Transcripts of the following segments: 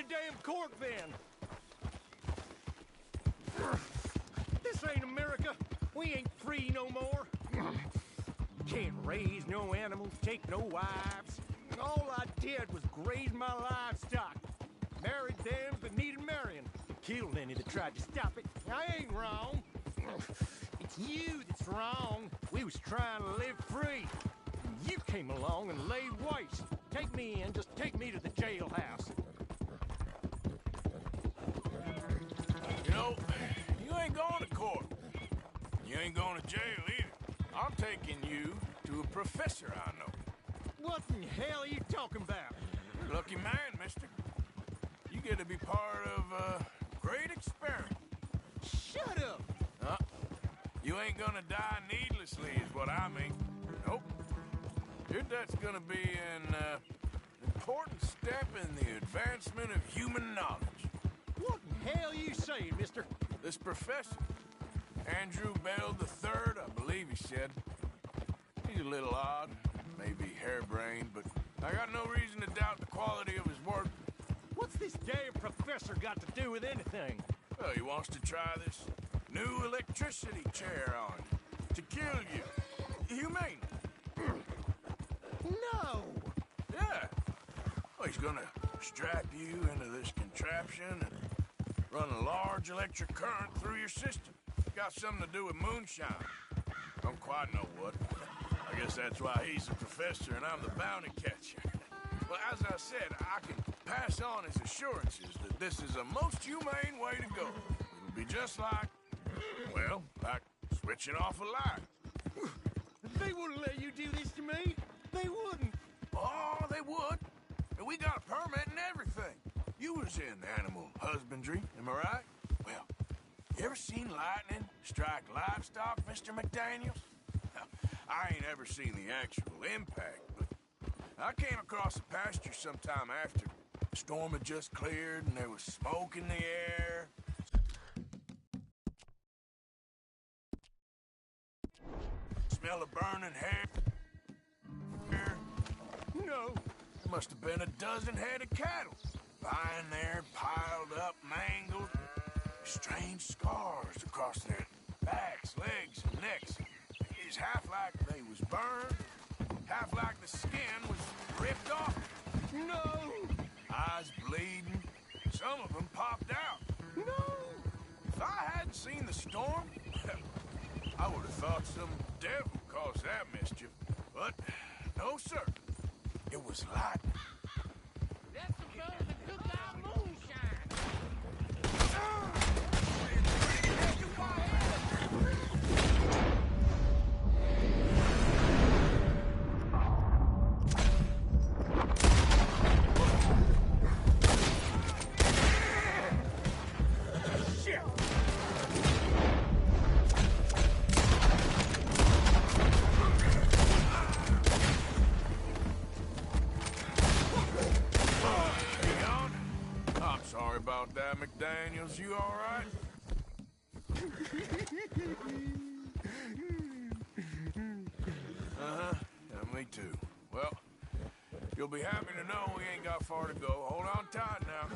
damn cork then. This ain't America. We ain't free no more. Can't raise no animals, take no wives. All I did was graze my livestock. Married them that needed marrying. Killed any that tried to stop it. I ain't wrong. It's you that's wrong. We was trying to live free. You came along and laid waste. Take me in, just take me to the jailhouse. You know, you ain't going to court. You ain't going to jail either. I'm taking you to a professor I know. What in hell are you talking about? Lucky man, mister. You get to be part of a great experiment. Shut up! You ain't gonna die needlessly is what I mean. Nope. Your death's gonna be an important step in the advancement of human knowledge. What in hell are you saying, mister? This professor, Andrew Bell III, I believe he said. He's a little odd, maybe harebrained, but I got no reason to doubt the quality of his work. What's this damn professor got to do with anything? Well, he wants to try this new electricity chair on you to kill you. Humane. No! Yeah. Well, he's gonna strap you into this contraption and run a large electric current through your system. Got something to do with moonshine. Don't quite know what. I guess that's why he's a professor and I'm the bounty catcher. Well, as I said, I can pass on his assurances that this is a most humane way to go. It'll be just like, well, like switching off a light. They wouldn't let you do this to me. They wouldn't. Oh, they would. And we got a permit and everything. You was in animal husbandry, am I right? Well, you ever seen lightning strike livestock, Mr. McDaniels? I ain't ever seen the actual impact, but I came across a pasture sometime after. The storm had just cleared and there was smoke in the air. Smell of burning hair. No. There must have been a dozen head of cattle. Lying there, piled up, mangled. Strange scars across their backs, legs, and necks. It's half like they was burned, half like the skin was ripped off. No! Eyes bleeding. Some of them popped out. No! If I hadn't seen the storm, I would have thought some devil caused that mischief. But no, sir. It was lightning. That's the bird that took our moonshine. About that, McDaniels, you all right? Yeah, me too. Well, you'll be happy to know we ain't got far to go. Hold on tight now.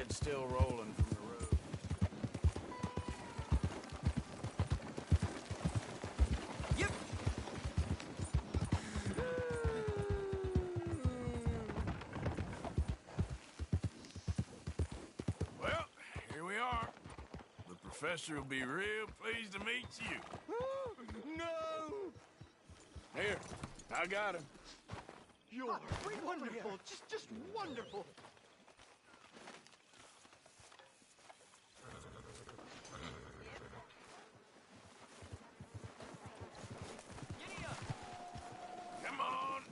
head's still rolling from the road. Yep. Well, here we are. The professor will be real pleased to meet you. No! Here, I got him. You're wonderful, just wonderful. Come on.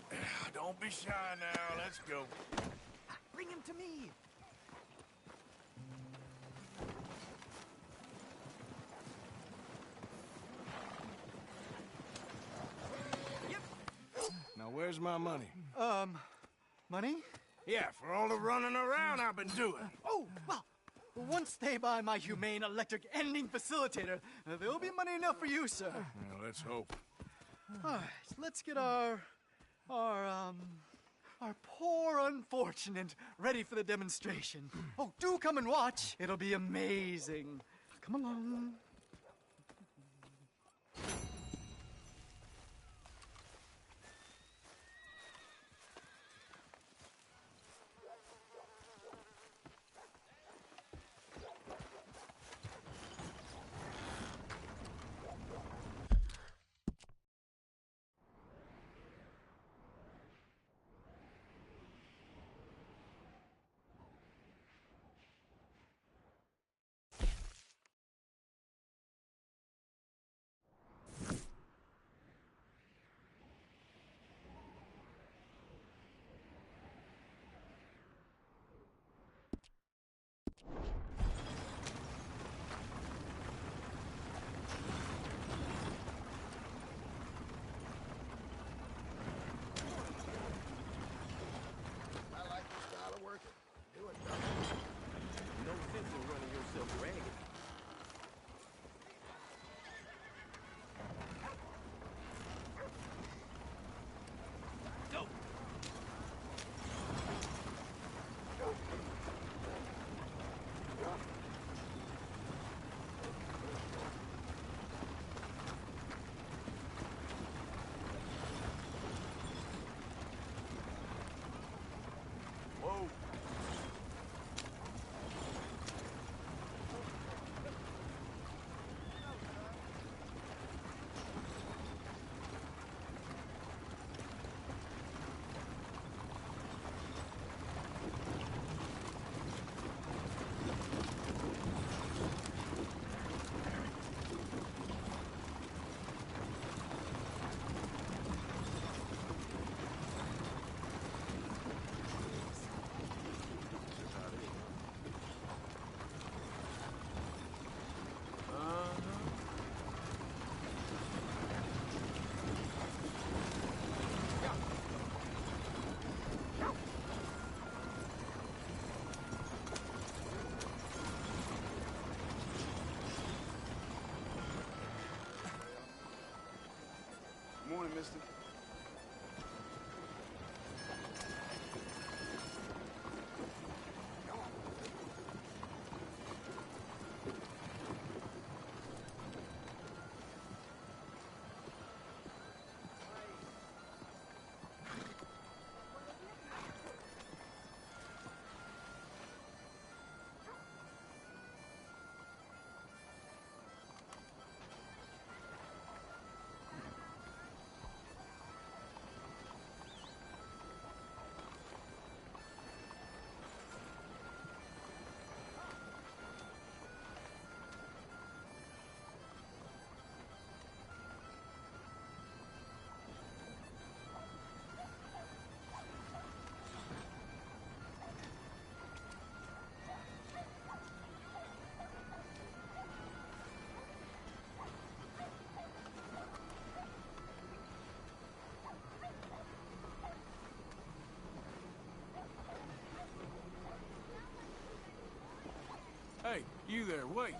Don't be shy now. Let's go. Bring him to me. Now, where's my money? Money? Yeah, for all the running around I've been doing. Oh, well, once they buy my humane electric ending facilitator, there'll be money enough for you, sir. Well, let's hope. All right, let's get our poor unfortunate ready for the demonstration. Oh, do come and watch. It'll be amazing. Come along. No sense in running yourself ragged. Whoa. Morning, mister. Hey, you there, wait.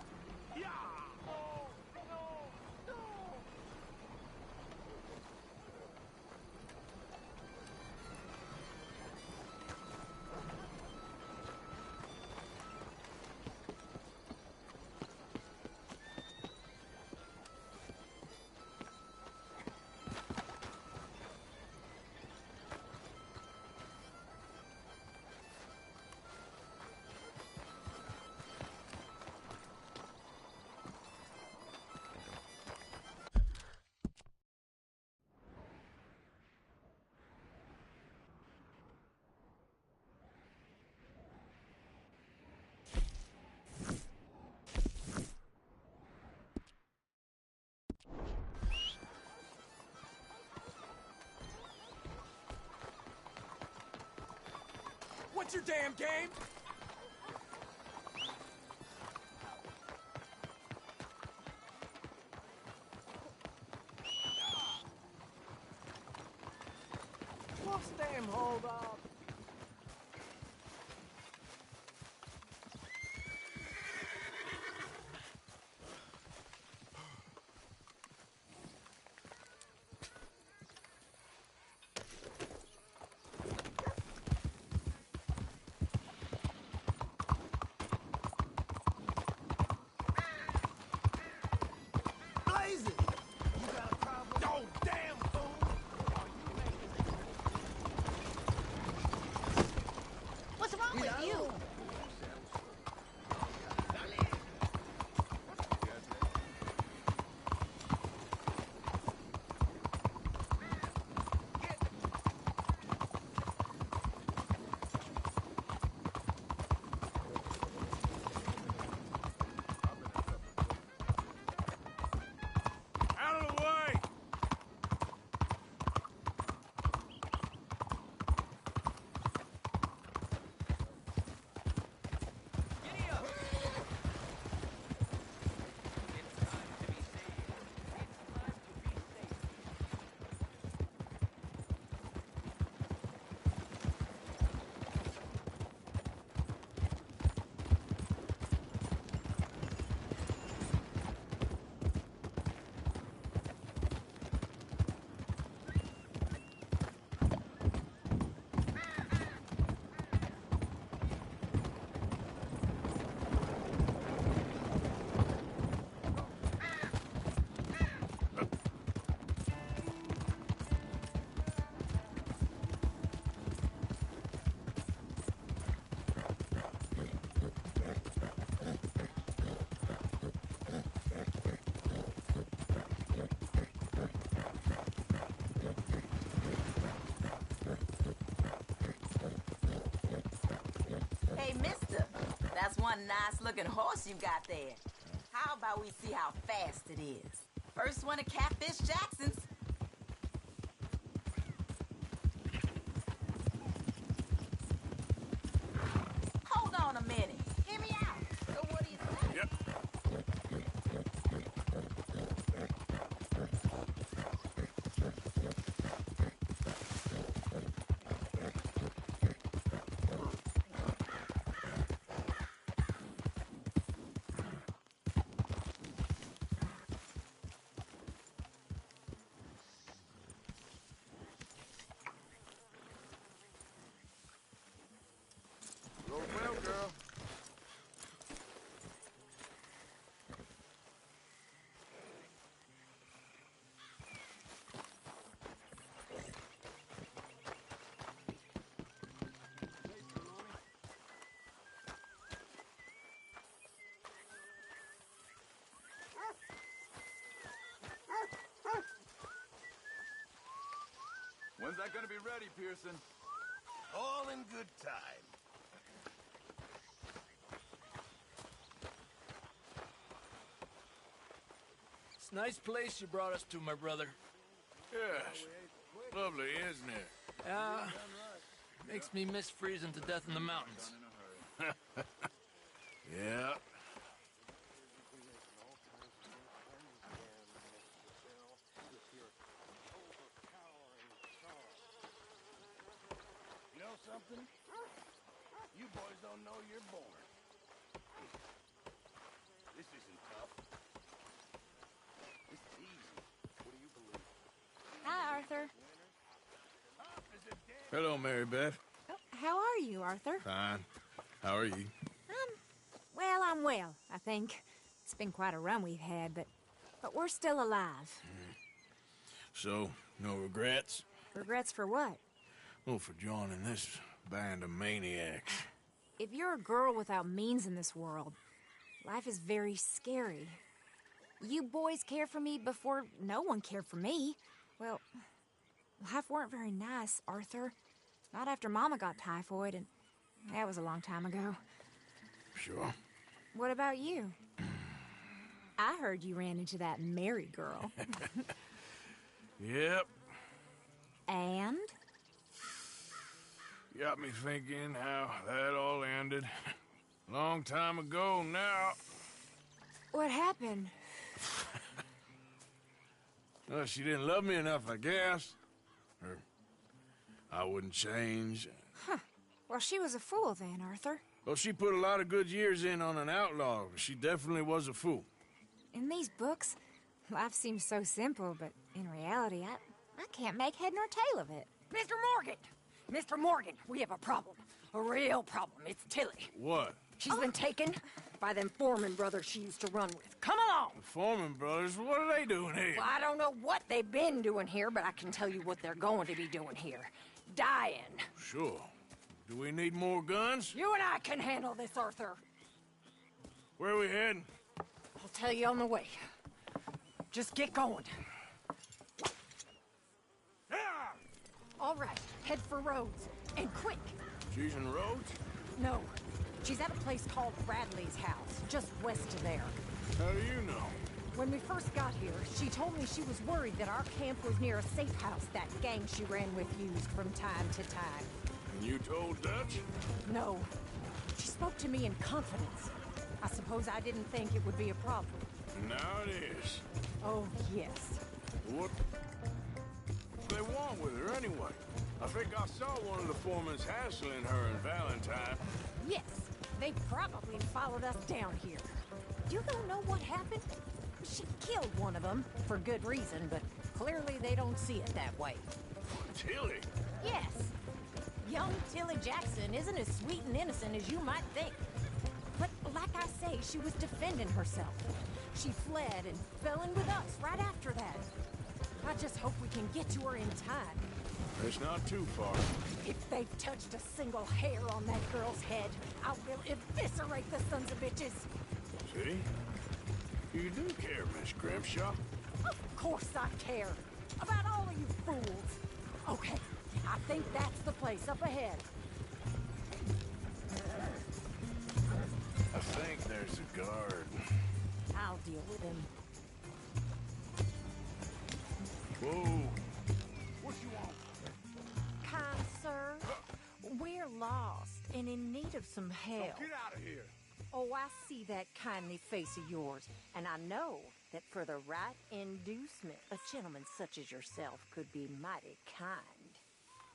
What's your damn game? What's damn hold up? Blaze it! You got a problem? Oh, damn fool! What's wrong with you? Out of the way! Hey, mister, that's one nice-looking horse you got there. How about we see how fast it is? First one to Catfish Jackson's. Hold on a minute. Hear me out. So what do you say? Yep. Roll well, girl. When's that gonna be ready, Pearson? All in good time. It's a nice place you brought us to, my brother. Yes. Lovely, isn't it? Makes me miss freezing to death in the mountains. Yeah. You know something? You boys don't know you're born. This isn't tough. This is easy. What do you believe? Hi, Arthur. Hello, Mary Beth. Oh, how are you, Arthur? Fine. How are you? Well, I'm well, I think. It's been quite a run we've had, but we're still alive. So, no regrets? Regrets for what? Oh, for joining this band of maniacs. If you're a girl without means in this world, life is very scary. You boys cared for me before no one cared for me. Well, life weren't very nice, Arthur. Not after Mama got typhoid, and that was a long time ago. Sure. What about you? I heard you ran into that Mary girl. Yep. And? Got me thinking how that all ended. Long time ago now. What happened? Well, she didn't love me enough, I guess. Or I wouldn't change. Well, she was a fool then, Arthur. Well, she put a lot of good years in on an outlaw. She definitely was a fool. In these books, life seems so simple, but in reality, I can't make head nor tail of it. Mr. Morgan! Mr. Morgan, we have a problem. A real problem. It's Tilly. What? She's been taken by them Foreman brothers she used to run with. Come along! The Foreman brothers? What are they doing here? Well, I don't know what they've been doing here, but I can tell you what they're going to be doing here. Dying. Sure. Do we need more guns? You and I can handle this, Arthur. Where are we heading? I'll tell you on the way. Just get going. All right, head for Rhodes. And quick. She's in Rhodes? No, she's at a place called Bradley's house, just west of there. How do you know? When we first got here, she told me she was worried that our camp was near a safe house that gang she ran with used from time to time. And you told Dutch? No. She spoke to me in confidence. I suppose I didn't think it would be a problem. Now it is. Oh, yes. What do they want with her anyway? I think I saw one of the foremans hassling her and Valentine. Yes, they probably followed us down here. You don't know what happened? She killed one of them, for good reason, but clearly they don't see it that way. Tilly? Yes. Young Tilly Jackson isn't as sweet and innocent as you might think. But like I say, she was defending herself. She fled and fell in with us right after that. I just hope we can get to her in time. It's not too far. If they've touched a single hair on that girl's head, I will eviscerate the sons of bitches. See? You do care, Miss Grimshaw. Of course I care. About all of you fools. Okay, I think that's the place up ahead. I think there's a guard. I'll deal with him. Whoa. What you want? Kind sir, we're lost and in need of some help. Get out of here. Oh, I see that kindly face of yours, and I know that for the right inducement, a gentleman such as yourself could be mighty kind.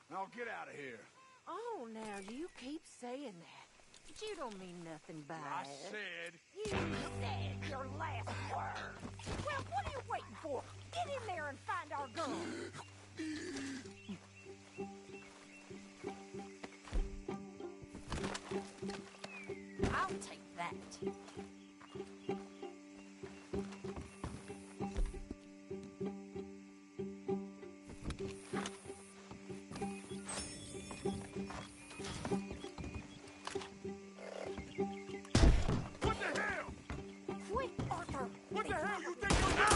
Now get out of here. Oh, now you keep saying that. But you don't mean nothing by I it. said. You said your last word. Well, what are you waiting for? Get in there and find our gun. I'll take that. What the hell? Quick, Arthur. What the hell you think you're doing?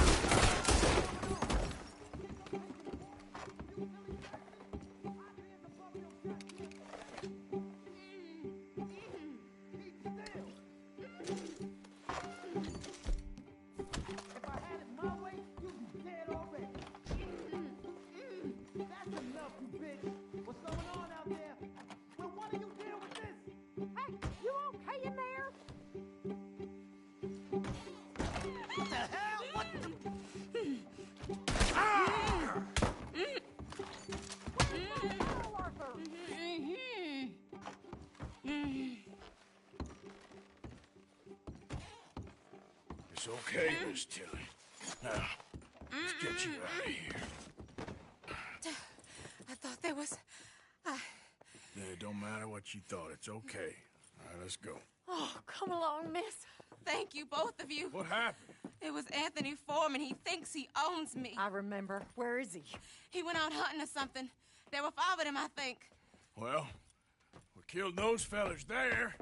If I had it my way, you'd be dead already. That's enough, you bitch. What's going on out there? Will one of you deal with this? Hey, you okay in there? What the hell? What the... Oh, Arthur. It's okay, Miss Tilly. Now, let's get you out of here. I thought there was... It don't matter what you thought. It's okay. All right, let's go. Oh, come along, miss. Thank you, both of you. What happened? It was Anthony Foreman. He thinks he owns me. I remember. Where is he? He went out hunting or something. There were 5 of them, I think. Well, we killed those fellas there.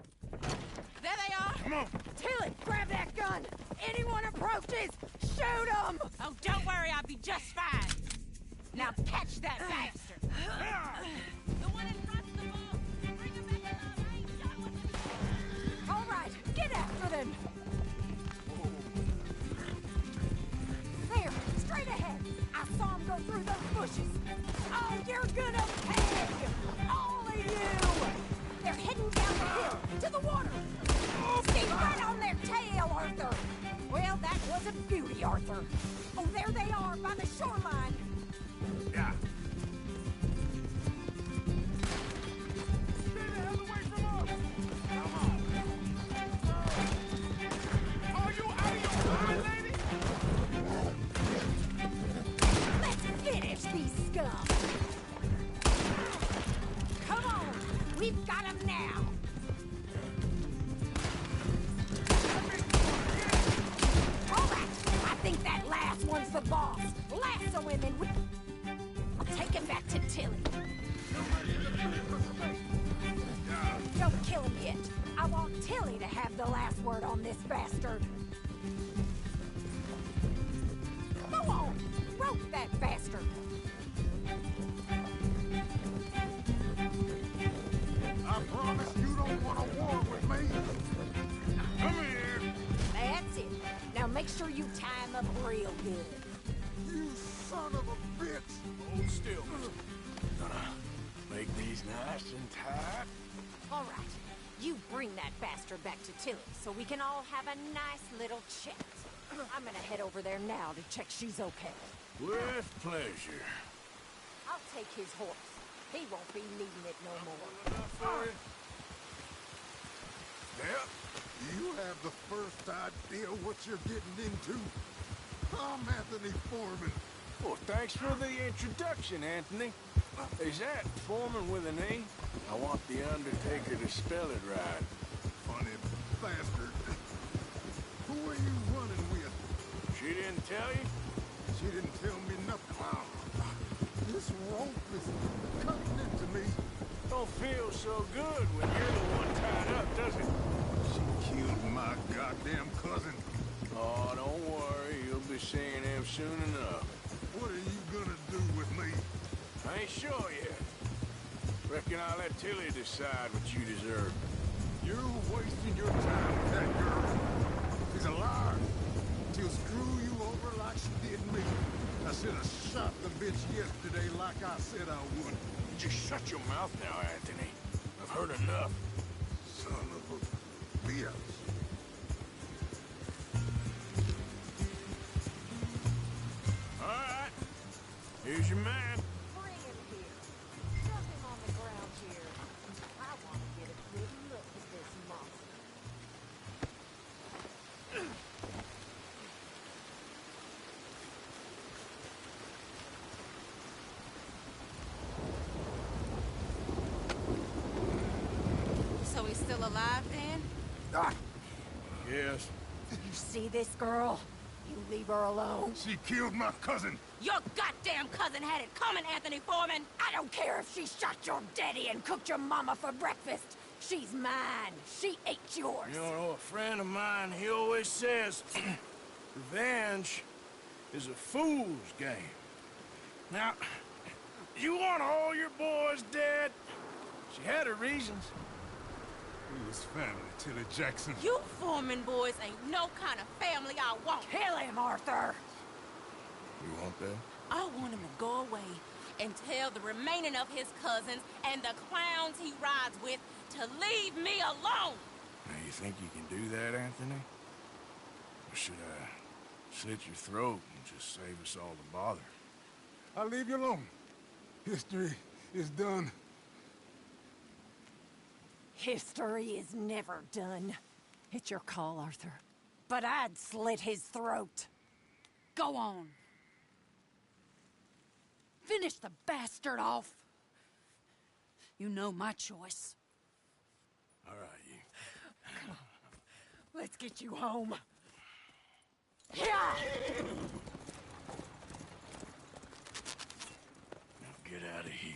There they are. Come on. Tilly, grab that gun. Anyone approaches, shoot them. Oh, don't worry. I'll be just fine. Now catch that bastard. The one in front of the wall. Bring him back along. I ain't shot with him. All right, get after them. There, straight ahead. I saw him go through those bushes. Oh, you're gonna pay! All of you! a beauty, Arthur. Oh, there they are, by the shoreline. Yeah. Stay the hell away from us! Come on! Are you out of your mind, lady? Let's finish these scum. Come on, we've got them now. All right, I think that last one's the boss. Lasso him and I'll take him back to Tilly. Don't kill him yet. I want Tilly to have the last word on this bastard. Go on, rope that bastard. I promise you don't want a war with me. Come here. That's it. Now make sure you tie him up real good. You son of a bitch. Hold still. Gonna make these nice and tight. All right, you bring that bastard back to Tilly so we can all have a nice little chat. I'm gonna head over there now to check she's okay. With pleasure. I'll take his horse. He won't be needing it no more. Enough for you? Yep. You have the first idea what you're getting into. I'm Anthony Foreman. Well, thanks for the introduction, Anthony. Is that Foreman with an E? I want the Undertaker to spell it right. Funny bastard. Who are you running with? She didn't tell you? She didn't tell me nothing. This rope is cutting into me. Don't feel so good when you're the one tied up, does it? She killed my goddamn cousin. Oh, don't worry. You'll be seeing him soon enough. What are you gonna do with me? I ain't sure yet. Reckon I'll let Tilly decide what you deserve. You're wasting your time with that girl. She's a liar. She'll screw you over like she did me. I should have shot the bitch yesterday like I said I would. Just shut your mouth now, Anthony. I've heard enough. Son of a bitch. All right. Here's your man. Bring him here. Shove him on the ground here. I want to get a good look at this monster. So he's still alive, Dan? Ah, Yes. You see this girl? You leave her alone. she killed my cousin. Your goddamn cousin had it coming, Anthony Foreman! I don't care if she shot your daddy and cooked your mama for breakfast. She's mine. She ate yours. You know, a friend of mine, he always says, revenge is a fool's game. Now, you want all your boys dead? She had her reasons. We was family, Tilly Jackson. You Foreman boys ain't no kind of family I want. Kill him, Arthur. You want that? I want him to go away and tell the remaining of his cousins and the clowns he rides with to leave me alone. Now, you think you can do that, Anthony? Or should I slit your throat and just save us all the bother? I'll leave you alone. History is done. History is never done. It's your call, Arthur. But I'd slit his throat. Go on. Finish the bastard off. You know my choice. All right, you. Let's get you home. Yeah! Now get out of here.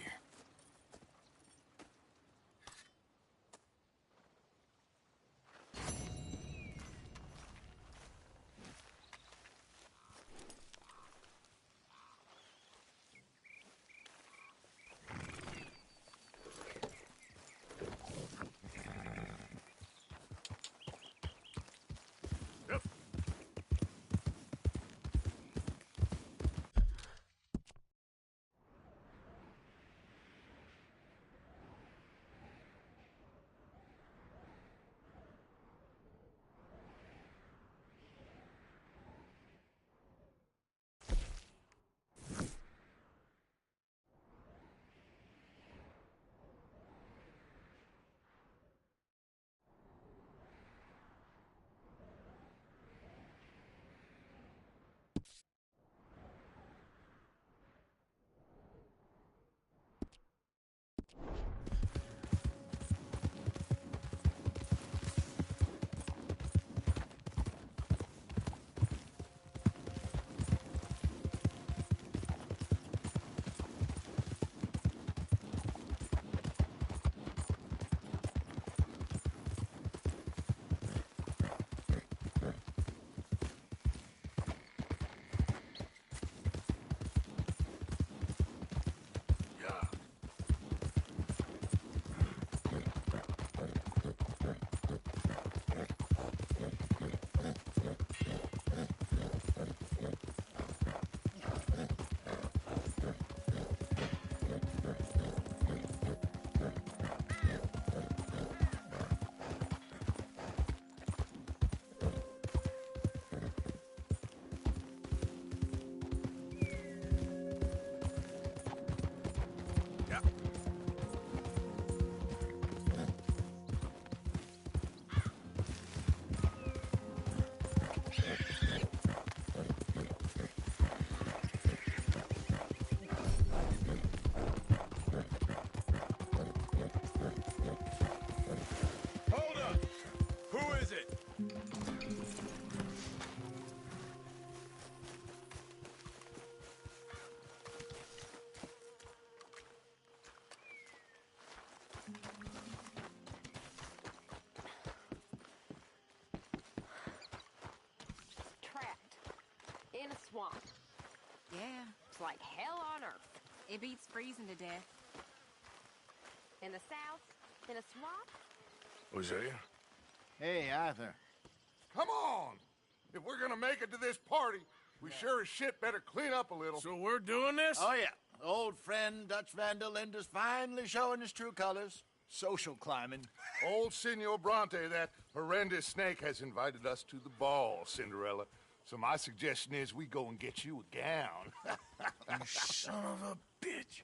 in a swamp. Yeah, It's like hell on earth. it beats freezing to death. In the south, in a swamp? Hosea? Hey, Arthur. Come on! If we're gonna make it to this party, we sure as shit better clean up a little. So we're doing this? Oh, yeah. Old friend Dutch Van der Linde's finally showing his true colors. Social climbing. Old Senor Bronte, that horrendous snake, has invited us to the ball, Cinderella. So my suggestion is we go and get you a gown. You son of a bitch.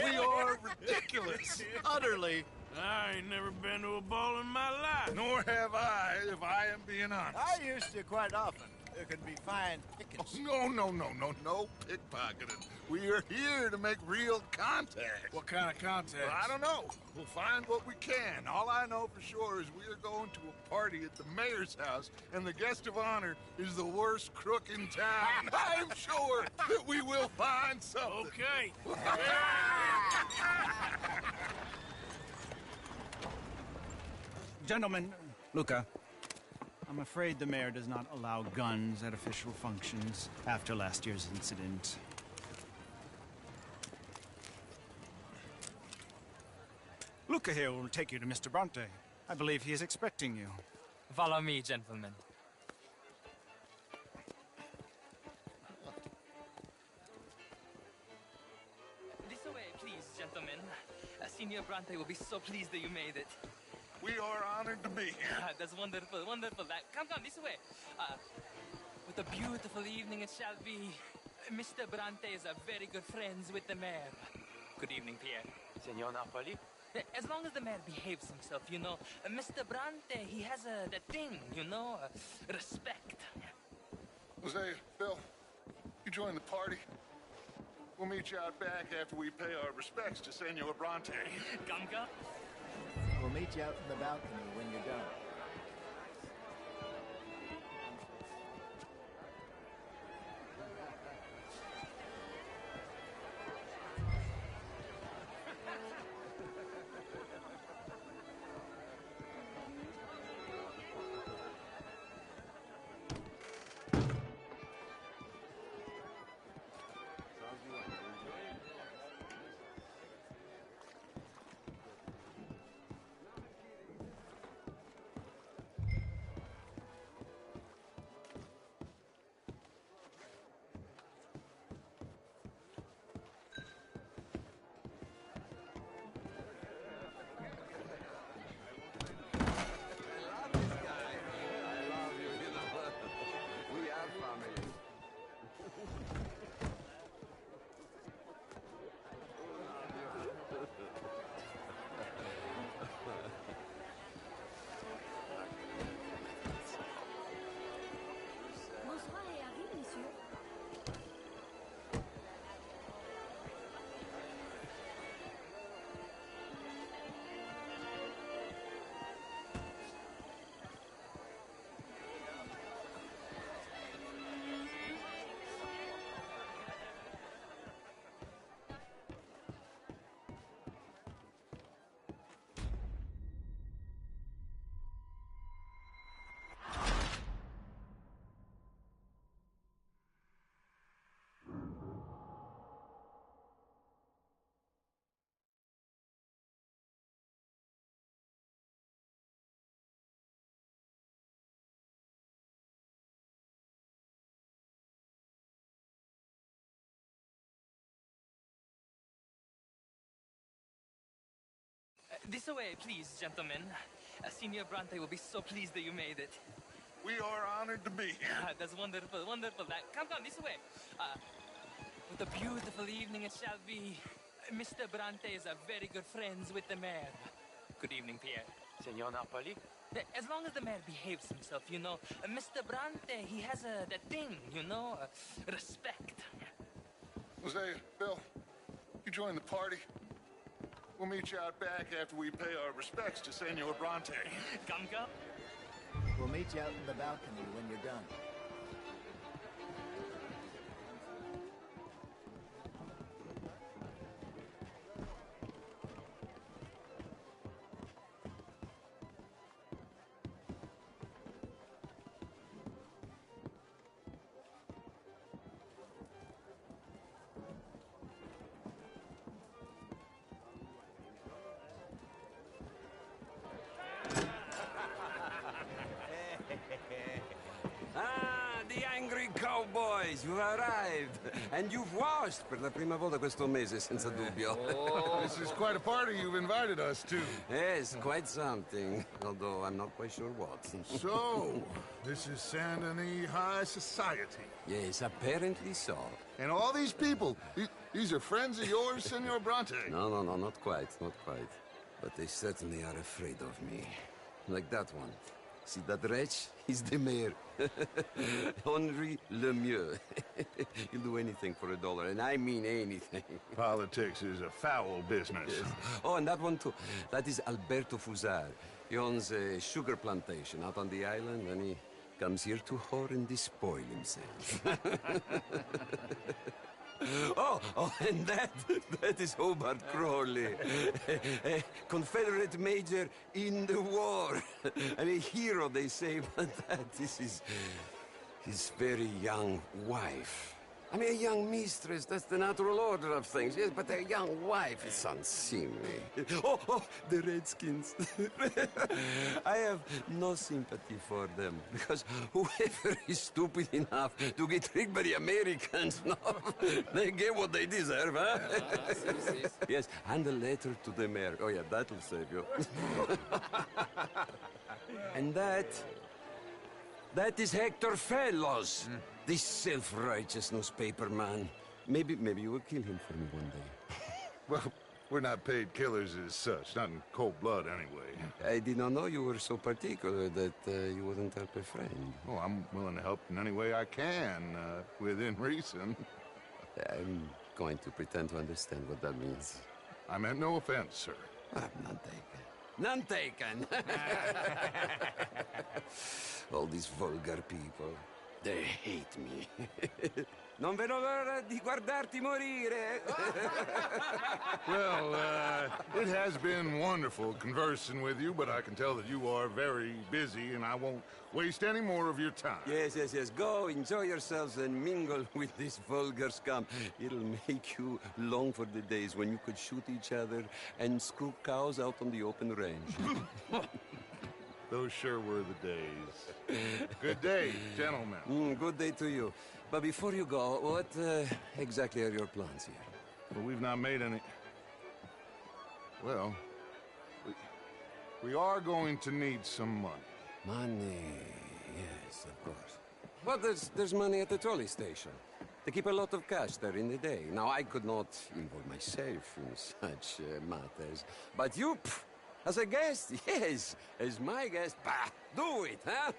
We are ridiculous. Utterly. I ain't never been to a ball in my life. Nor have I, if I am being honest. I used to quite often. There can be fine pickings. No pickpocketing. We are here to make real contact. What kind of contact? Well, I don't know. We'll find what we can. All I know for sure is we are going to a party at the mayor's house, and the guest of honor is the worst crook in town. I'm sure that we will find something. Okay. Gentlemen, Luca, I'm afraid the mayor does not allow guns at official functions after last year's incident. Luca here will take you to Mr. Bronte. I believe he is expecting you. Follow me, gentlemen. This way, please, gentlemen. Senior Bronte will be so pleased that you made it. We are honored to be here. That's wonderful, wonderful. Come, this way. What a beautiful evening it shall be. Mr. Bronte is a very good friends with the mayor. Good evening, Pierre. Senor Napoli? As long as the mayor behaves himself, you know. Mr. Bronte, he has that thing, you know, respect. Hosea, Bill, you join the party. We'll meet you out back after we pay our respects to Senor Bronte. Gumga? We'll meet you out in the balcony when you're done. This way, please, gentlemen. Senior Bronte will be so pleased that you made it. We are honored to be here. That's wonderful, wonderful. Come, this way. What a beautiful evening it shall be. Mr. Bronte is a very good friends with the mayor. Good evening, Pierre. Senor Napoli? As long as the mayor behaves himself, you know. Mr. Bronte, he has that thing, you know, respect. Hosea, Bill, you join the party. We'll meet you out back after we pay our respects to Senor Bronte. Gumga? We'll meet you out in the balcony when you're done. And you've washed per la prima volta questo mese, senza dubbio. This is quite a party you've invited us to. Yes, quite something. Although I'm not quite sure what. So, this is Saint Denis High Society. Yes, apparently so. And all these people, these are friends of yours, Senor Bronte? No, not quite, not quite. But they certainly are afraid of me. Like that one. See that wretch? He's the mayor. Henri Lemieux. He'll do anything for $1, and I mean anything. Politics is a foul business. Yes. Oh, and that one too. That is Alberto Fusar. He owns a sugar plantation out on the island, and he comes here to whore and despoil himself. Oh, and that is Hobart Crawley, a Confederate major in the war. I mean, a hero, they say, but that is his very young wife. I mean, a young mistress, that's the natural order of things, yes, but a young wife is unseemly. Oh, the Redskins. I have no sympathy for them, because whoever is stupid enough to get tricked by the Americans, no, they get what they deserve, huh? Yes, and a letter to the mayor. Oh, yeah, that'll save you. And that is Hector Fellows. This self-righteous newspaper man. Maybe you will kill him for me one day. Well, we're not paid killers as such, not in cold blood anyway. I did not know you were so particular that you wouldn't help a friend. Oh, I'm willing to help in any way I can, within reason. I'm going to pretend to understand what that means. I meant no offense, sir. None taken. None taken! All these vulgar people. They hate me. Non vedo l'ora di guardarti morire. Well, it has been wonderful conversing with you, but I can tell that you are very busy, and I won't waste any more of your time. Yes. Go, enjoy yourselves, and mingle with this vulgar scum. It'll make you long for the days when you could shoot each other and screw cows out on the open range. Those sure were the days. Good day, gentlemen. Good day to you. But before you go, what exactly are your plans here? Well, we've not made any... Well, we are going to need some money. Money, yes, of course. But there's money at the trolley station. They keep a lot of cash there in the day. Now, I could not involve myself in such matters. But you... As a guest? Yes. As my guest? Bah, do it, huh?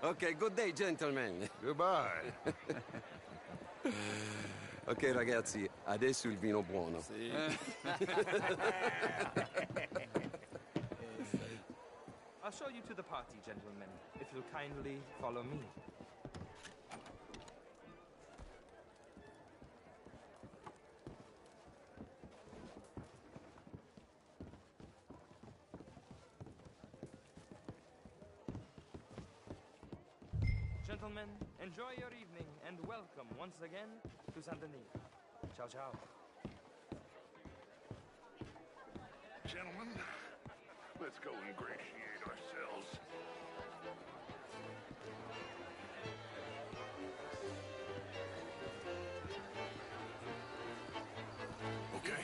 Okay, good day, gentlemen. Goodbye. Ok, ragazzi, adesso il vino buono. Sì. I'll show you to the party, gentlemen, if you'll kindly follow me. Gentlemen, enjoy your evening and welcome once again to Saint Denis. Ciao, ciao. Gentlemen, let's go ingratiate ourselves. Okay.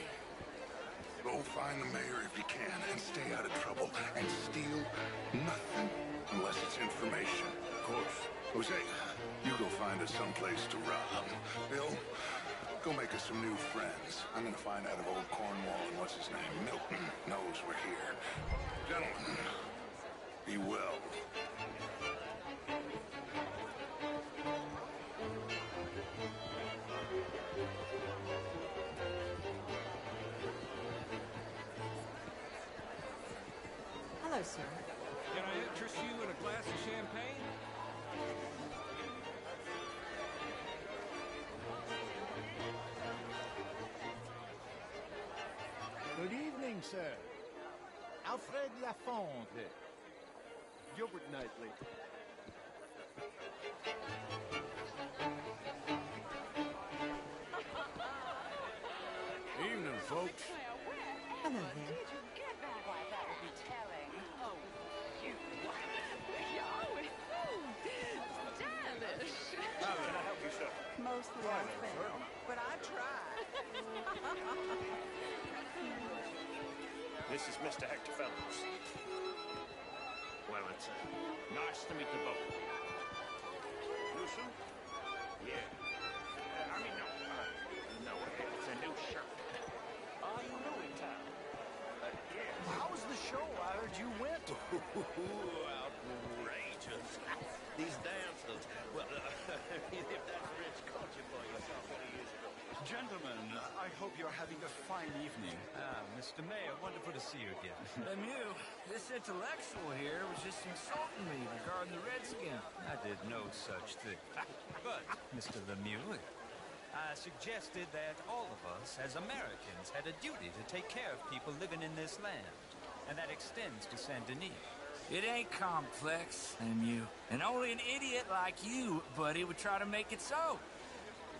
Go find the mayor if you can and stay out of trouble and steal nothing unless it's information. Of course. Jose, you go find us someplace to rob. Bill, go make us some new friends. I'm gonna find out if old Cornwall and what's his name, Milton, knows we're here. Gentlemen, be well. Hello, sir. Can I interest you in a glass of champagne? Good evening, sir. Alfred Lafonte. Gilbert Knightley. Evening, folks. Hello there. mostly unfair, but I tried. This is Mr. Hector Fellows. Well, it's nice to meet the both. New suit? Yeah. No, it's a new shirt. Are you new in town? Yes. How was the show? I heard you went. Outrageous. These dancers. Well, if that's rich culture for yourself 20 years ago. Gentlemen, I hope you're having a fine evening. Mr. Mayor, wonderful to see you again. Lemieux, this intellectual here was just insulting me regarding the Redskin. I did no such thing. But, Mr. Lemieux, I suggested that all of us, as Americans, had a duty to take care of people living in this land. And that extends to Saint Denis. It ain't complex, Lemieux. And only an idiot like you, buddy, would try to make it so.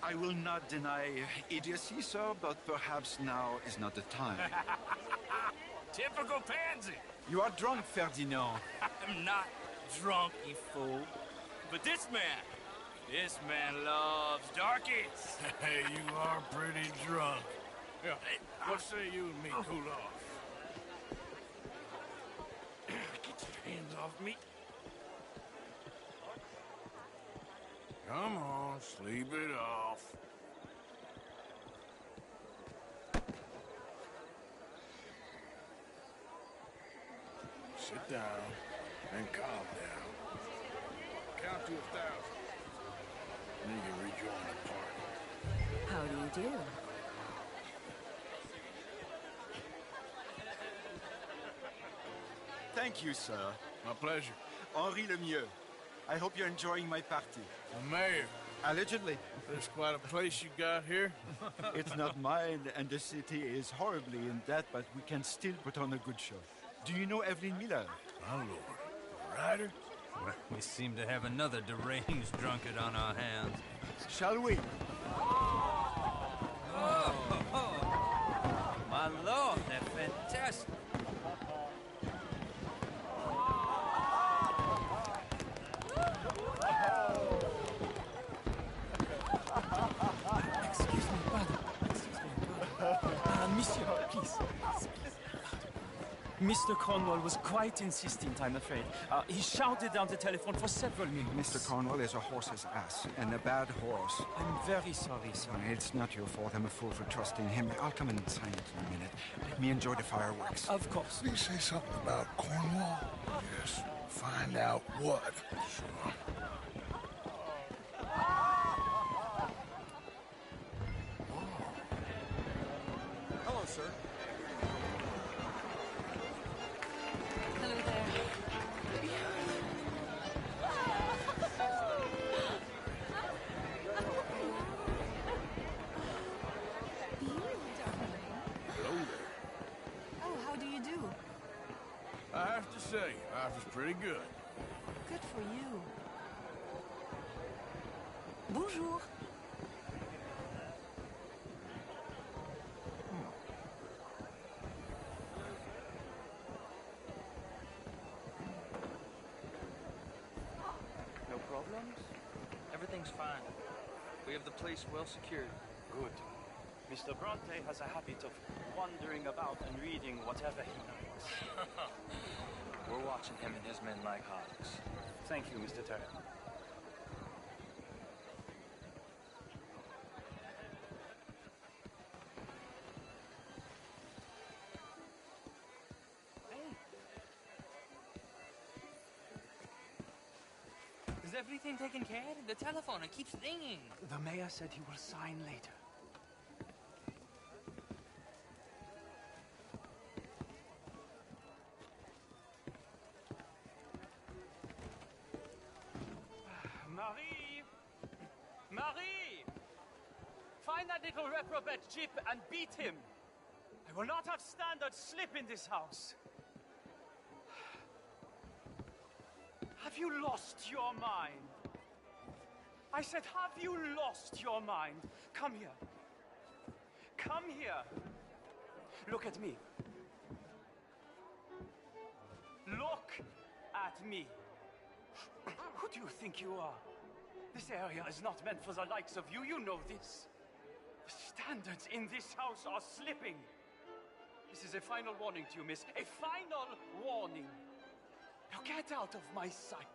I will not deny idiocy, sir, but perhaps now is not the time. Typical pansy. You are drunk, Ferdinand. I'm not drunk, you fool. But this man loves darkies. Hey, you are pretty drunk. Yeah, what say you and me cool off? Get your hands off me. Come on, sleep it off. Sit down and calm down. Count to 1,000. Then you can rejoin the party. How do you do? Thank you, sir. My pleasure. Henri Lemieux. I hope you're enjoying my party. The mayor. Allegedly. There's quite a place you got here. It's not mine, and the city is horribly in debt, but we can still put on a good show. Do you know Evelyn Miller? My lord. The writer? Well, we seem to have another deranged drunkard on our hands. Shall we? My lord, they're fantastic. Excuse me, pardon. Monsieur, please. Mr. Cornwall was quite insistent, I'm afraid. He shouted down the telephone for several minutes. Mr. Cornwall is a horse's ass, and a bad horse. I'm very sorry, sir. It's not your fault. I'm a fool for trusting him. I'll come inside in a minute. Let me enjoy the fireworks. Of course. Did he say something about Cornwall? Yes. Find out what. Sure. Hello, sir. Hello there. Hello there. Oh, how do you do? I have to say, life is pretty good. Good for you. Bonjour. No problems? Everything's fine. We have the place well secured. Good. Mr. Bronte has a habit of wandering about and reading whatever he likes. We're watching him and his men like hawks. Thank you, Mr. Terry. Is everything taken care of? The telephone, it keeps ringing. The mayor said he will sign later. Marie! Marie! Find that little reprobate Jip and beat him. I will not have standard slip in this house. Have you lost your mind? I said, have you lost your mind? Come here. Come here. Look at me. Look at me. Who do you think you are? This area is not meant for the likes of you. You know this. The standards in this house are slipping. This is a final warning to you, miss. A final warning. Now get out of my sight.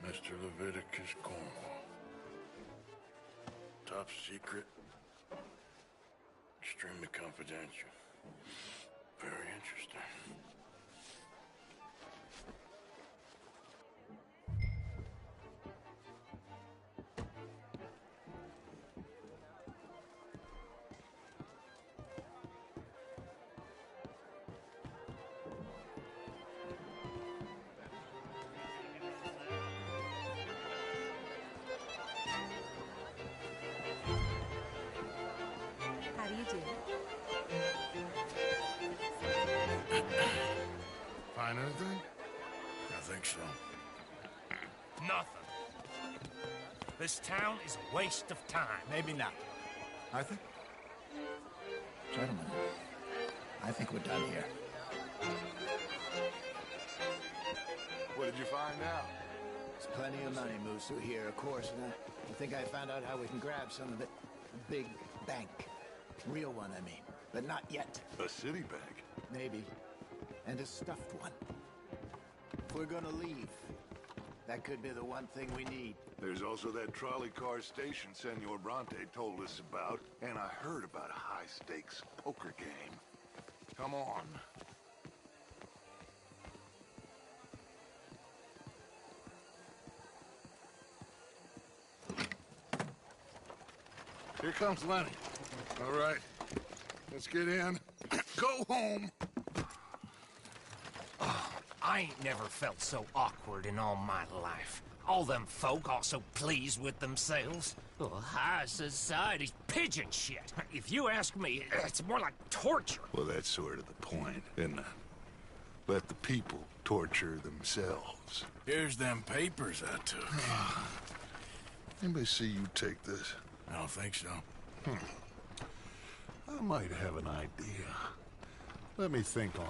Mr. Leviticus Cornwall. Top secret. Extremely confidential. Very interesting. How do you do? Find anything? I think so. Nothing. This town is a waste of time. Maybe not. Arthur? Gentlemen, I think we're done here. What did you find out? There's plenty of money moves through here, of course, and I think I found out how we can grab some of it. A big bank. Real one, I mean. But not yet. A city bank? Maybe. And a stuffed one. If we're gonna leave, that could be the one thing we need. There's also that trolley car station Senor Bronte told us about, and I heard about a high-stakes poker game. Come on. Here comes Lenny. All right, let's get in. Go home. I ain't never felt so awkward in all my life. All them folk all so pleased with themselves. Oh, high society's pigeon shit. If you ask me, it's more like torture. Well, that's sort of the point, isn't it? Let the people torture themselves. Here's them papers I took. Anybody see you take this? I don't think so. I might have an idea. Let me think on it.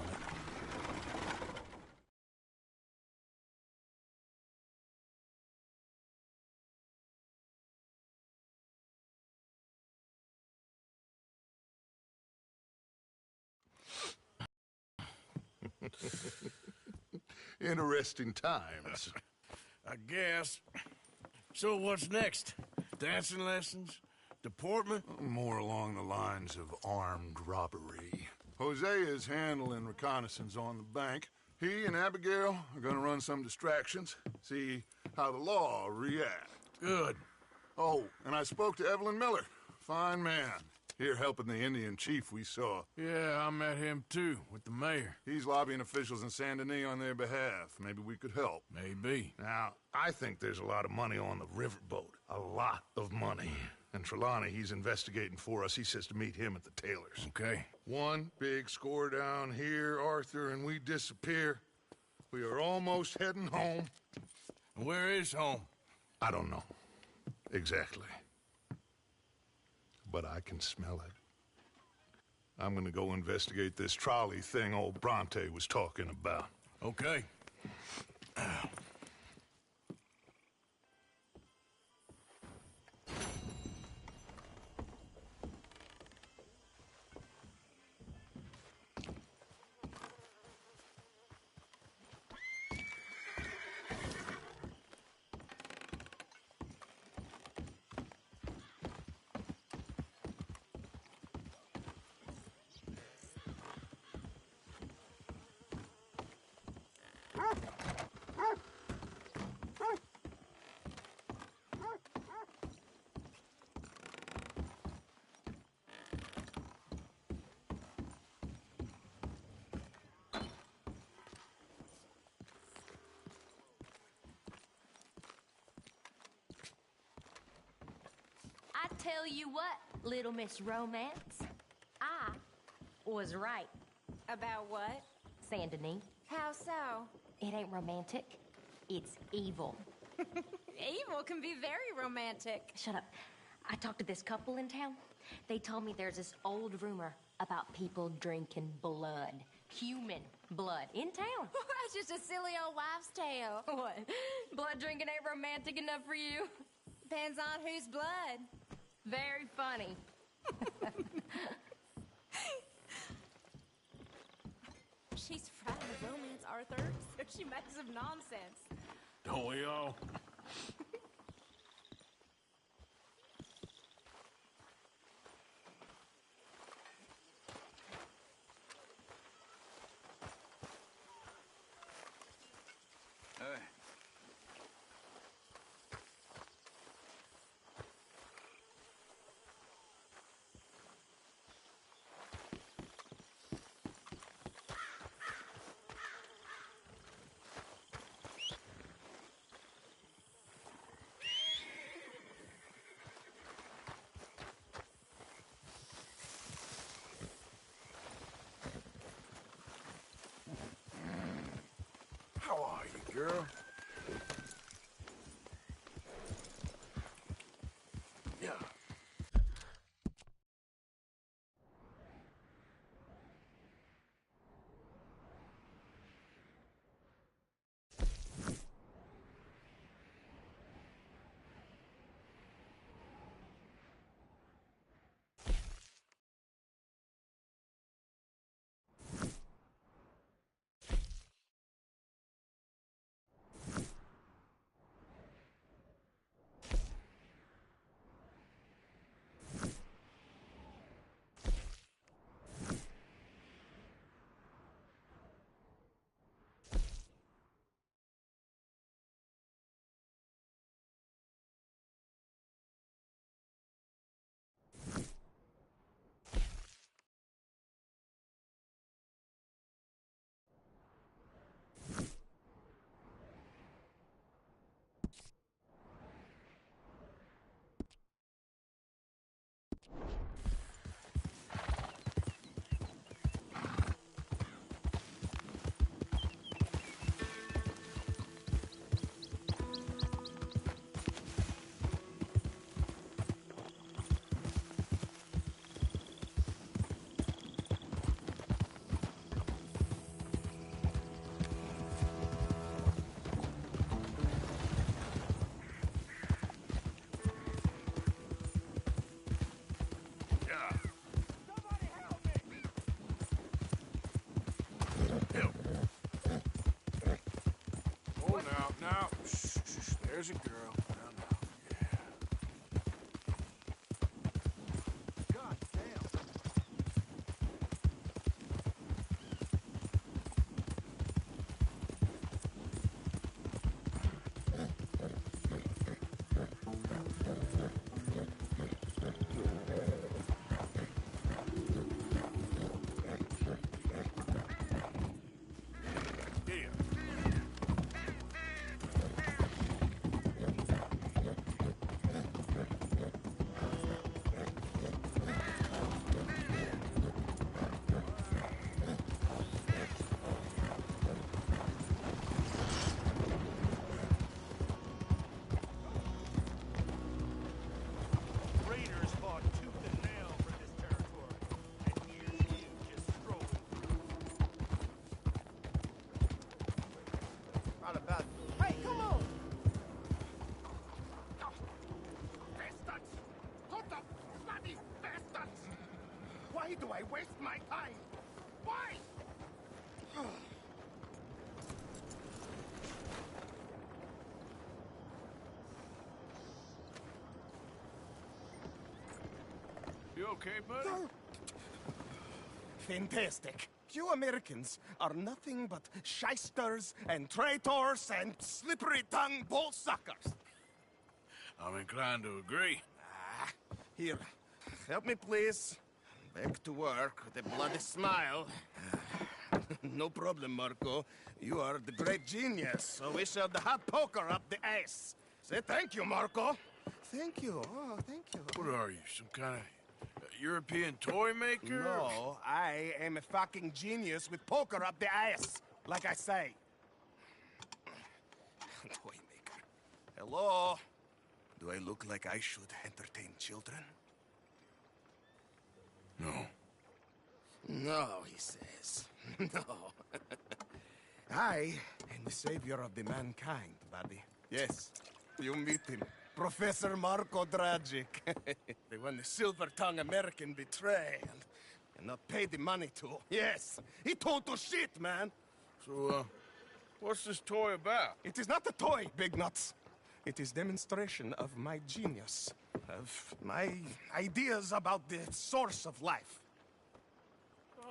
Interesting times. I guess. So what's next? Dancing lessons? Deportment? More along the lines of armed robbery. Hosea is handling reconnaissance on the bank. He and Abigail are gonna run some distractions, see how the law reacts. Good. Oh, and I spoke to Evelyn Miller. Fine man. Here helping the Indian chief we saw. Yeah, I met him too, with the mayor. He's lobbying officials in Saint Denis on their behalf. Maybe we could help. Maybe. Now, I think there's a lot of money on the riverboat. A lot of money. And Trelawney, he's investigating for us. He says to meet him at the Taylor's. Okay. One big score down here, Arthur, and we disappear. We are almost heading home. Where is home? I don't know. Exactly. But I can smell it. I'm gonna go investigate this trolley thing old Bronte was talking about. Okay. tell you what, Little Miss Romance, I was right. About what? Saint Denis. How so? It ain't romantic. It's evil. Evil can be very romantic. Shut up. I talked to this couple in town. They told me there's this old rumor about people drinking blood. Human blood. In town. That's just a silly old wives' tale. What? Blood drinking ain't romantic enough for you? Depends on whose blood. Very funny. She's frightened of romance, Arthur, so she makes some nonsense. Don't we all? How are you, girl? Yeah. Now, shh, there's a girl. Now, yeah. God damn. Hey, come on! Bastards! Total bloody bastards! Why do I waste my time? Why? You okay, buddy? Fantastic. You Americans are nothing but shysters and traitors and slippery-tongued bull suckers. I'm inclined to agree. Here, help me, please. Back to work with a bloody smile. No problem, Marco. You are the great genius, so we shall the hot poker up the ass. Say thank you, Marco. thank you. Oh, thank you. What are you, some kind of European toy maker? No, I am a fucking genius with poker up the ass, like I say. Toy maker. Hello? Do I look like I should entertain children? No. No, he says. No. I am the savior of the mankind, buddy. Yes, you meet him. Professor Marco Dragic. The one the silver-tongued American betray and not pay the money to. Yes, he total shit, man. So, what's this toy about? It is not a toy, Big Nuts. It is demonstration of my genius, of my ideas about the source of life.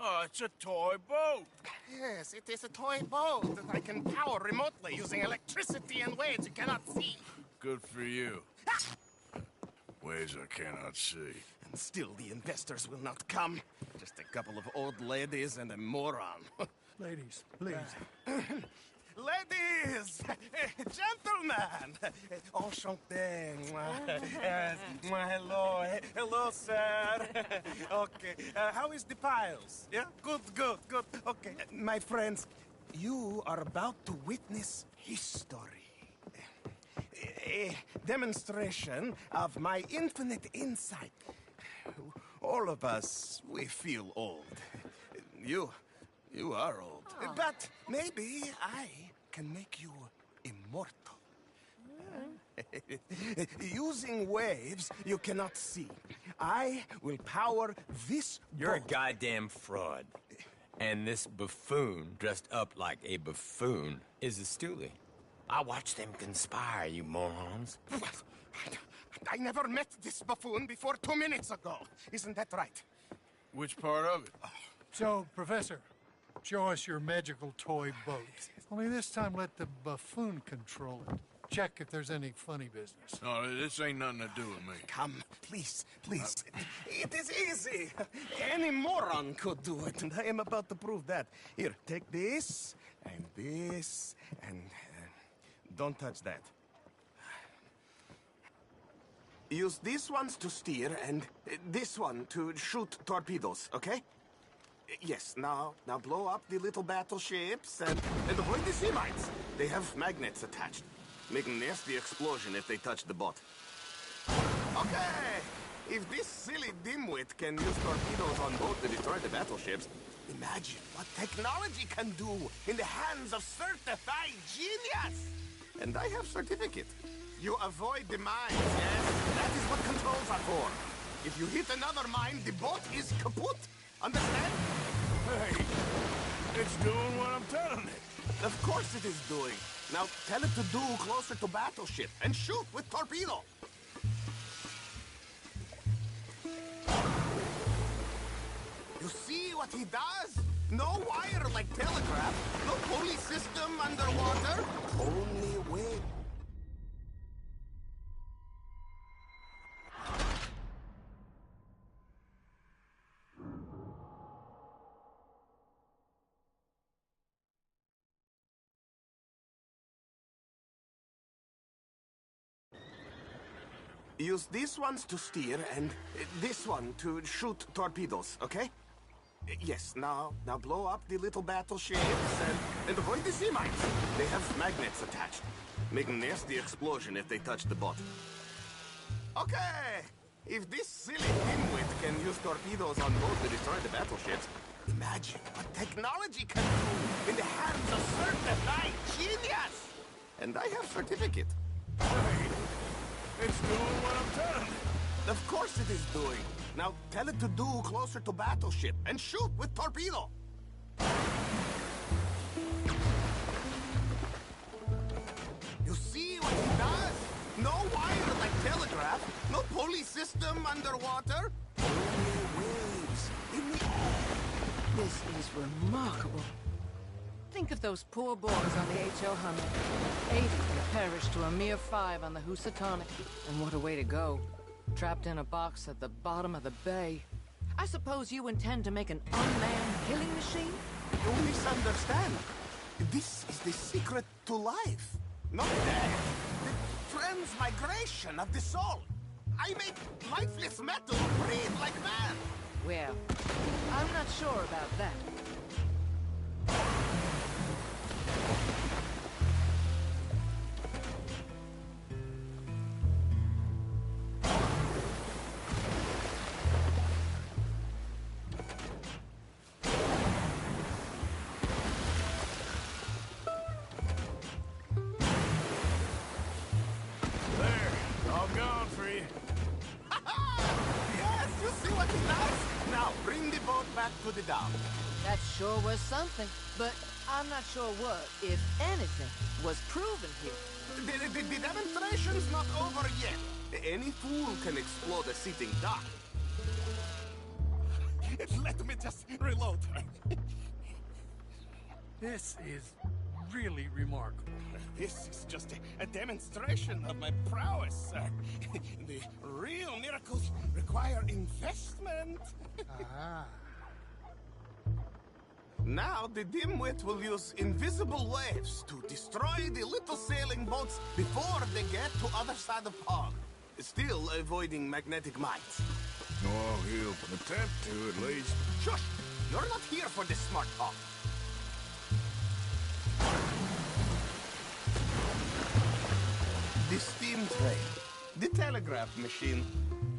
Oh, it's a toy boat. Yes, it is a toy boat that I can power remotely using electricity in ways you cannot see. Good for you. Ways I cannot see. And still the investors will not come. Just a couple of old ladies and a moron. Ladies, please. Ladies! Gentlemen! Enchanté. Hello. Hello, sir. Okay. How is the piles? Yeah? Good. Okay. My friends, you are about to witness history. A demonstration of my infinite insight. All of us, we feel old. You are old. But maybe I can make you immortal. Using waves you cannot see, I will power this You're boat. a goddamn fraud. And this buffoon, dressed up like a buffoon, is a stoolie. I watched them conspire, you morons. I never met this buffoon before 2 minutes ago. Isn't that right? Which part of it? So, Professor, show us your magical toy boat. Only this time let the buffoon control it. Check if there's any funny business. No, this ain't nothing to do with me. Come, please. It is easy. Any moron could do it, and I am about to prove that. Here, take this, and don't touch that. Use these ones to steer, and this one to shoot torpedoes, okay? Yes, now blow up the little battleships, and avoid the sea mines. They have magnets attached. Make a nasty explosion if they touch the boat. Okay! If this silly dimwit can use torpedoes on boat to destroy the battleships, imagine what technology can do in the hands of certified genius! And I have certificate. You avoid the mines, yes? That is what controls are for. If you hit another mine, the boat is kaput. Understand? Hey, it's doing what I'm telling it. Of course it is doing. Now tell it to do closer to battleship and shoot with torpedo. You see what he does? No wire like telegraph, no pulley system underwater, only wave. Use these ones to steer, and this one to shoot torpedoes, okay? Yes, now blow up the little battleships, and avoid the sea mines. They have magnets attached. Make a nasty explosion if they touch the boat. Okay! If this silly dimwit can use torpedoes on boat to destroy the battleships, imagine what technology can do in the hands of certified genius! And I have certificate. It's doing what I'm telling it. Of course it is doing. Now tell it to do closer to battleship and shoot with torpedo. You see what he does? No wire like telegraph, no pulley system underwater. Only waves in the air. This is remarkable. Think of those poor boys on the H.O. Hummer. 80 that perished to a mere 5 on the Housatonic. And what a way to go. Trapped in a box at the bottom of the bay. I suppose you intend to make an unmanned killing machine? You misunderstand. This is the secret to life. Not death. The transmigration of the soul. I make lifeless metal breathe like man. Well, I'm not sure about that. To the dock. That sure was something, but I'm not sure what, if anything, was proven here. The demonstration's not over yet. Any fool can explode a sitting dock. Let me just reload her. This is really remarkable. This is just a demonstration of my prowess, sir. The real miracles require investment. Ah. Now, the dimwit will use invisible waves to destroy the little sailing boats before they get to other side of pond. Still avoiding magnetic mines. Oh, he'll attempt to, at least. Shush! You're not here for this smart talk. The steam train, the telegraph machine,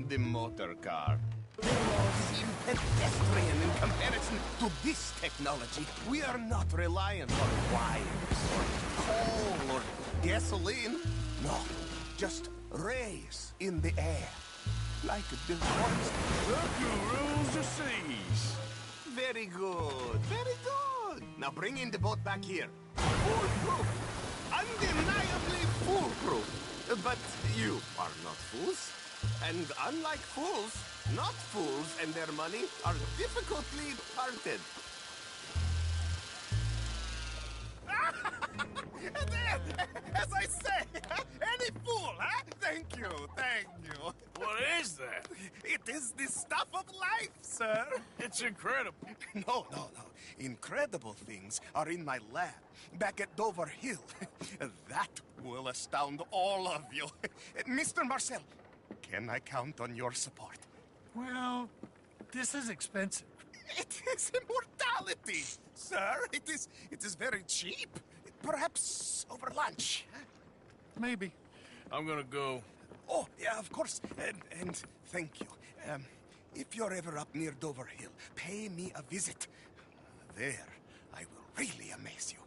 the motor car. They all seem pedestrian in comparison to this technology. We are not reliant on wires or coal or gasoline. No, just rays in the air. Like the ones Look who rules the seas. Very good, very good. Now bring in the boat back here. Foolproof. Undeniably foolproof. But you are not fools. And unlike fools, not fools and their money are difficultly parted. There, as I say, any fool, huh? Thank you, thank you. What is that? It is the stuff of life, sir. It's incredible. No. Incredible things are in my lab, back at Dover Hill. That will astound all of you. Mr. Marcel, can I count on your support? Well, this is expensive. It is immortality, sir. It is very cheap. Perhaps over lunch. Maybe. I'm gonna go. Oh, yeah, of course. And thank you. If you're ever up near Dover Hill, pay me a visit. There, I will really amaze you.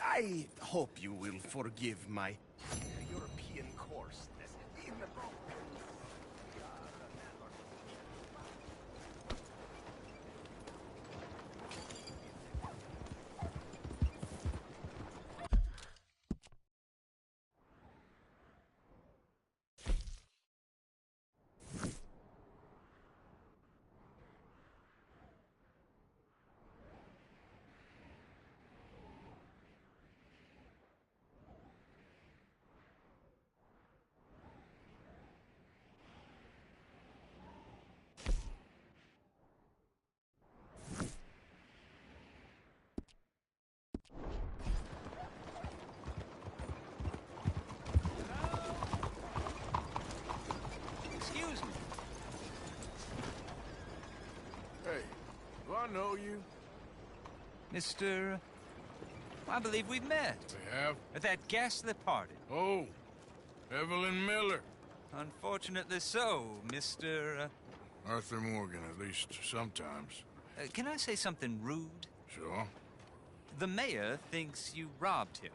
I hope you will forgive my European coarseness in the boat. Excuse me. Hey, do I know you? Mr. I believe we've met. We have? At that ghastly party. Oh, Evelyn Miller. Unfortunately so, Mr. Arthur Morgan, at least sometimes. Can I say something rude? Sure. The mayor thinks you robbed him.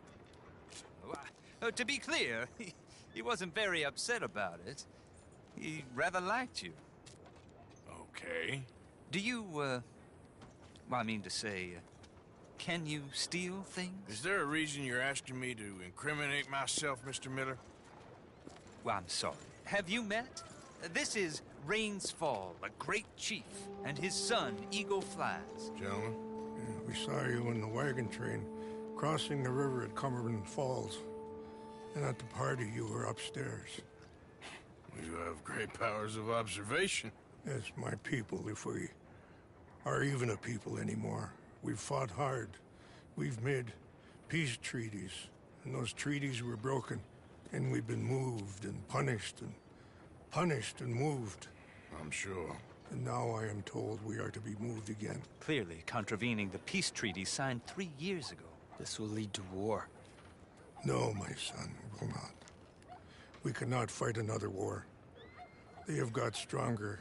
To be clear, he wasn't very upset about it. He rather liked you. Okay. Do you, well, I mean to say, can you steal things? Is there a reason you're asking me to incriminate myself, Mr. Miller? Well, I'm sorry. Have you met? This is Rains Fall, a great chief, and his son, Eagle Flies. Gentlemen? Yeah, we saw you in the wagon train crossing the river at Cumberland Falls. And at the party, you were upstairs. You have great powers of observation. Yes, my people, if we are even a people anymore. We've fought hard. We've made peace treaties. And those treaties were broken, and we've been moved and punished and punished and moved. I'm sure. And now I am told we are to be moved again. Clearly contravening the peace treaty signed 3 years ago. This will lead to war. No, my son, it will not. We cannot fight another war. They have got stronger,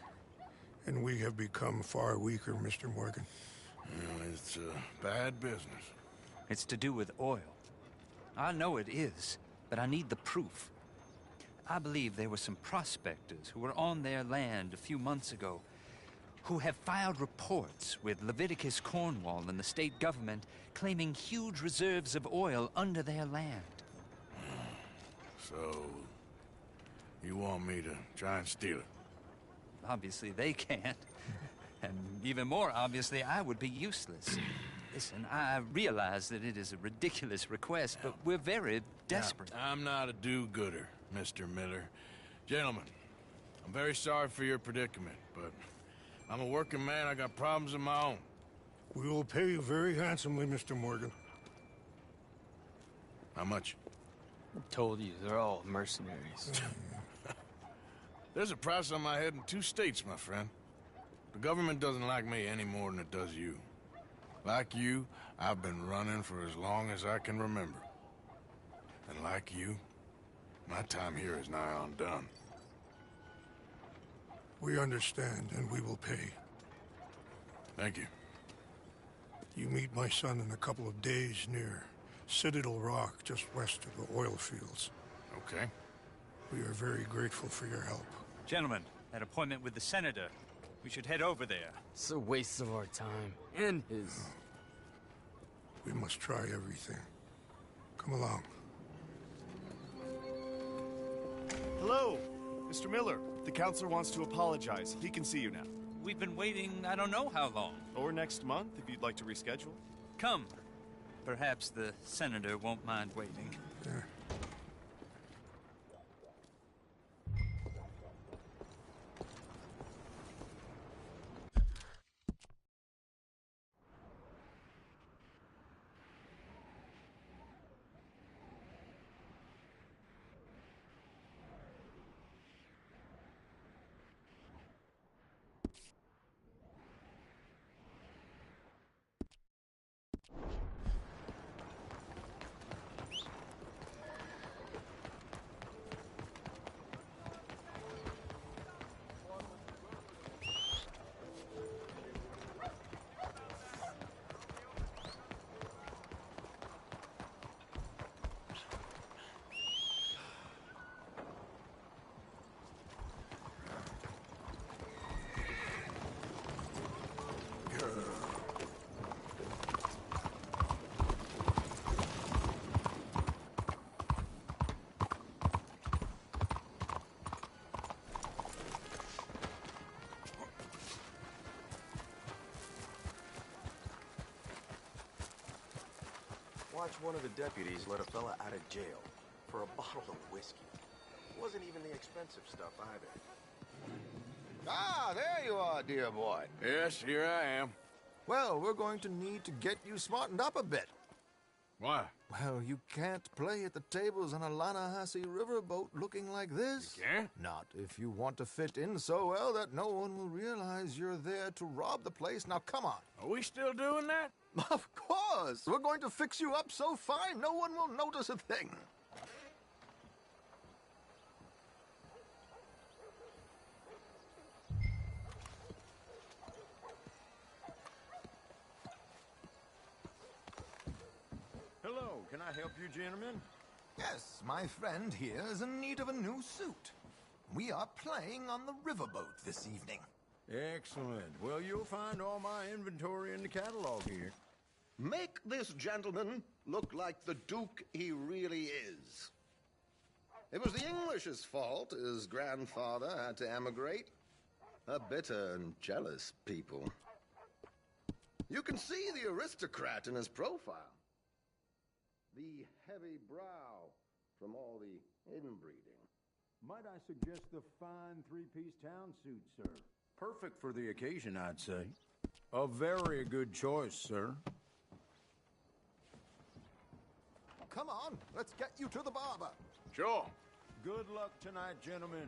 and we have become far weaker, Mr. Morgan. It's bad business. It's to do with oil. I know it is, but I need the proof. I believe there were some prospectors who were on their land a few months ago who have filed reports with Leviticus Cornwall and the state government claiming huge reserves of oil under their land. So, you want me to try and steal it? Obviously they can't. And even more obviously, I would be useless. Listen, I realize that it is a ridiculous request, but we're very desperate. Now, I'm not a do-gooder, Mr. Miller. Gentlemen, I'm very sorry for your predicament, but I'm a working man. I got problems of my own. We will pay you very handsomely, Mr. Morgan. How much? I told you, they're all mercenaries. There's a price on my head in 2 states, my friend. The government doesn't like me any more than it does you. Like you, I've been running for as long as I can remember. And like you, my time here is nigh undone. We understand, and we will pay. Thank you. You meet my son in a couple of days near Citadel Rock, just west of the oil fields. Okay. We are very grateful for your help. Gentlemen, that appointment with the senator. We should head over there. It's a waste of our time. And his. We must try everything. Come along. Hello, Mr. Miller. The counselor wants to apologize. He can see you now. We've been waiting I don't know how long. Or next month, if you'd like to reschedule. Come. Perhaps the senator won't mind waiting. Yeah. Watch one of the deputies let a fella out of jail for a bottle of whiskey. It wasn't even the expensive stuff either. Ah, there you are, dear boy. Yes, here I am. Well, we're going to need to get you smartened up a bit. Why? Well, you can't play at the tables on a Lannahechee riverboat looking like this. You can't? Not if you want to fit in so well that no one will realize you're there to rob the place. Now, come on. Are we still doing that? Of course. We're going to fix you up so fine no one will notice a thing. Hello, can I help you, gentlemen? Yes, my friend here is in need of a new suit. We are playing on the riverboat this evening. Excellent. Well, you'll find all my inventory in the catalog here. Make this gentleman look like the Duke he really is. It was the English's fault his grandfather had to emigrate. A bitter and jealous people. You can see the aristocrat in his profile. The heavy brow from all the inbreeding. Might I suggest the fine three-piece town suit, sir? Perfect for the occasion, I'd say. A very good choice, sir. come on. Let's get you to the barber. Sure. Good luck tonight, gentlemen.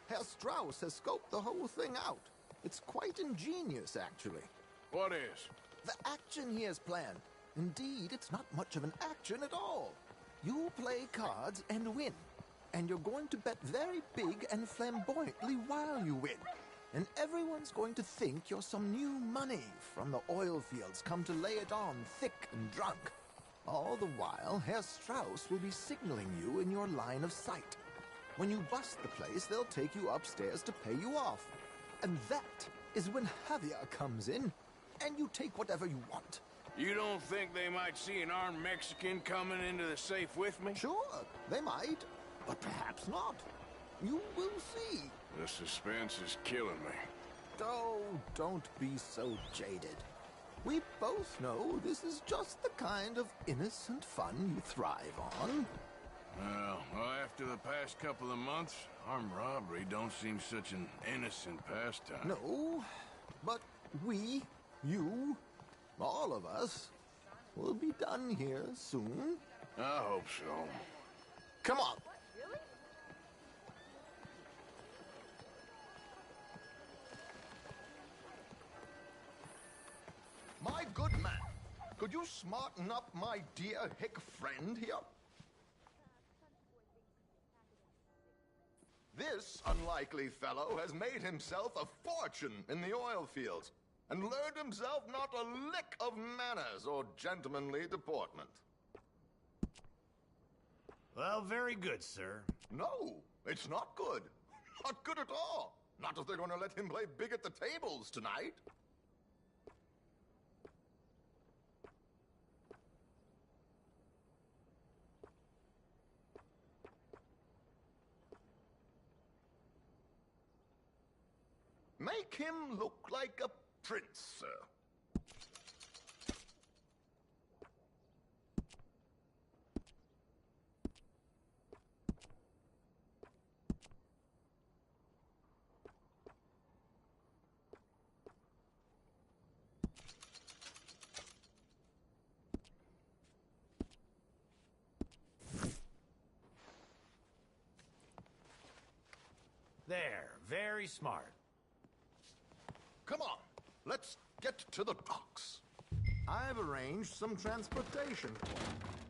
Herr Strauss has scoped the whole thing out. It's quite ingenious, actually. What is? The action he has planned. Indeed, it's not much of an action at all. You play cards and win. And you're going to bet very big and flamboyantly while you win. And everyone's going to think you're some new money from the oil fields come to lay it on thick and drunk. All the while, Herr Strauss will be signaling you in your line of sight. When you bust the place, they'll take you upstairs to pay you off. And that is when Javier comes in, and you take whatever you want. You don't think they might see an armed Mexican coming into the safe with me? Sure, they might, but perhaps not. You will see. The suspense is killing me. Oh, don't be so jaded. We both know this is just the kind of innocent fun you thrive on. Well, after the past couple of months, armed robbery don't seem such an innocent pastime. No, but we, you, all of us, will be done here soon. I hope so. Come on. My good man, could you smarten up my dear hick friend here? This unlikely fellow has made himself a fortune in the oil fields and learned himself not a lick of manners or gentlemanly deportment. Well, very good, sir. No, it's not good. Not good at all. Not if they're going to let him play big at the tables tonight. Make him look like a prince, sir. There, very smart. Come on, let's get to the docks. I've arranged some transportation for you.